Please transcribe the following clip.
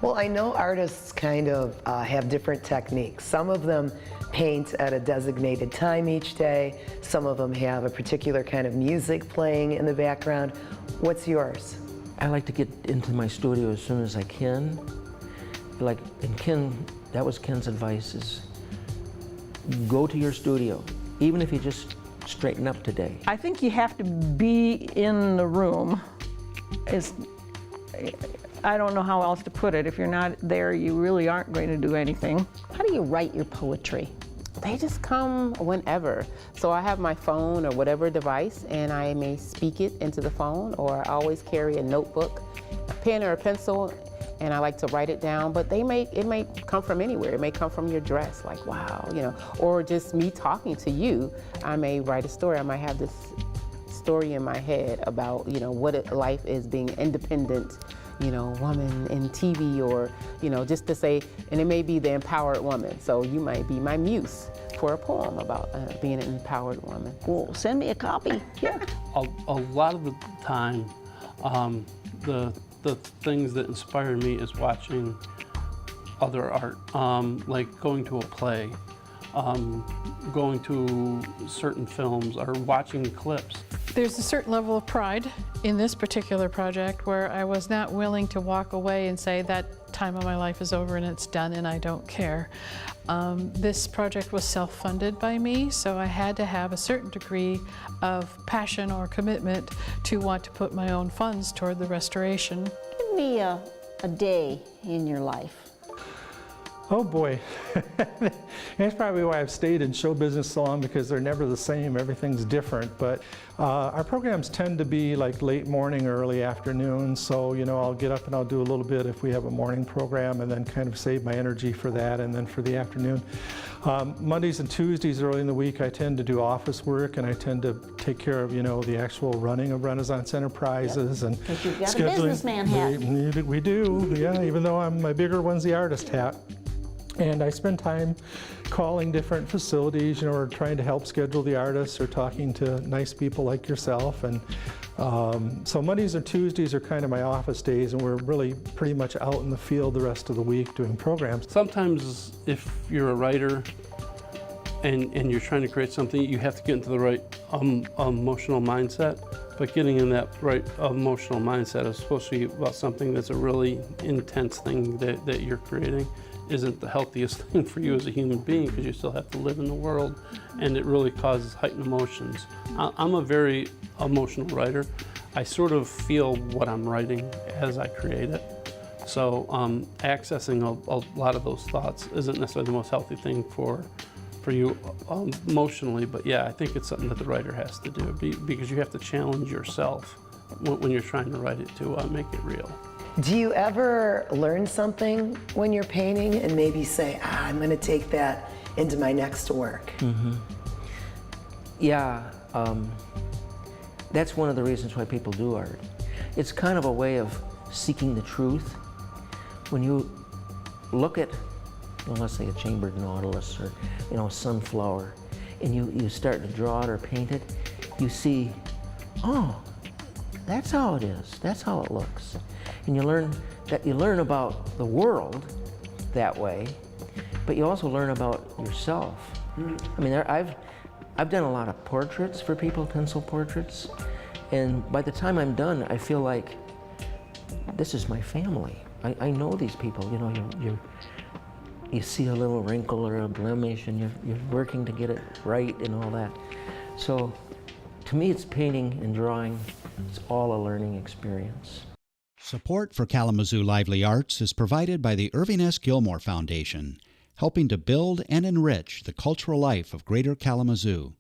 Well, I know artists kind of have different techniques. Some of them paint at a designated time each day. Some of them have a particular kind of music playing in the background. What's yours? I like to get into my studio as soon as I can. Like, and Ken, that was Ken's advice, is go to your studio, even if you just straighten up today. I think you have to be in the room. I don't know how else to put it. If you're not there, you really aren't going to do anything. How do you write your poetry? They just come whenever. So I have my phone or whatever device, and I may speak it into the phone, or I always carry a notebook, a pen or a pencil, and I like to write it down. But it may come from anywhere. It may come from your dress, like, wow, you know, or just me talking to you. I may write a story. I might have this story in my head about, you know, what life is being independent, you know, woman in TV, or, you know, just to say, and it may be the empowered woman. So you might be my muse for a poem about being an empowered woman. Well, send me a copy. Yeah. A lot of the time, the things that inspire me is watching other art, like going to a play, going to certain films, or watching clips. There's a certain level of pride in this particular project where I was not willing to walk away and say that time of my life is over and it's done and I don't care. This project was self-funded by me, so I had to have a certain degree of passion or commitment to want to put my own funds toward the restoration. Give me a day in your life. Oh boy, that's probably why I've stayed in show business so long, because they're never the same, everything's different. But our programs tend to be like late morning, early afternoon, so you know, I'll get up and I'll do a little bit if we have a morning program, and then kind of save my energy for that, and then for the afternoon. Mondays and Tuesdays early in the week I tend to do office work, and I tend to take care of, you know, the actual running of Renaissance Enterprises. Yep. And you've got a businessman hat. We do, yeah, even though my bigger one's the artist hat. And I spend time calling different facilities, you know, or trying to help schedule the artists, or talking to nice people like yourself. And so Mondays and Tuesdays are kind of my office days, and we're really pretty much out in the field the rest of the week doing programs. Sometimes if you're a writer and you're trying to create something, you have to get into the right emotional mindset. But getting in that right emotional mindset is supposed to be about something that's a really intense thing that you're creating. Isn't the healthiest thing for you as a human being, because you still have to live in the world, and it really causes heightened emotions. I'm a very emotional writer. I sort of feel what I'm writing as I create it. So accessing a lot of those thoughts isn't necessarily the most healthy thing for you emotionally, but yeah, I think it's something that the writer has to do, because you have to challenge yourself when you're trying to write it to make it real. Do you ever learn something when you're painting and maybe say, I'm going to take that into my next work? Mm-hmm. Yeah, that's one of the reasons why people do art. It's kind of a way of seeking the truth. When you look at, well, let's say a chambered nautilus, or you know, a sunflower, and you start to draw it or paint it, you see, oh, that's how it is. That's how it looks. And you learn about the world that way, but you also learn about yourself. I mean, I've done a lot of portraits for people, pencil portraits, and by the time I'm done, I feel like this is my family. I know these people. You know, you see a little wrinkle or a blemish, and you're working to get it right and all that. So, to me, it's painting and drawing. It's all a learning experience. Support for Kalamazoo Lively Arts is provided by the Irving S. Gilmore Foundation, helping to build and enrich the cultural life of Greater Kalamazoo.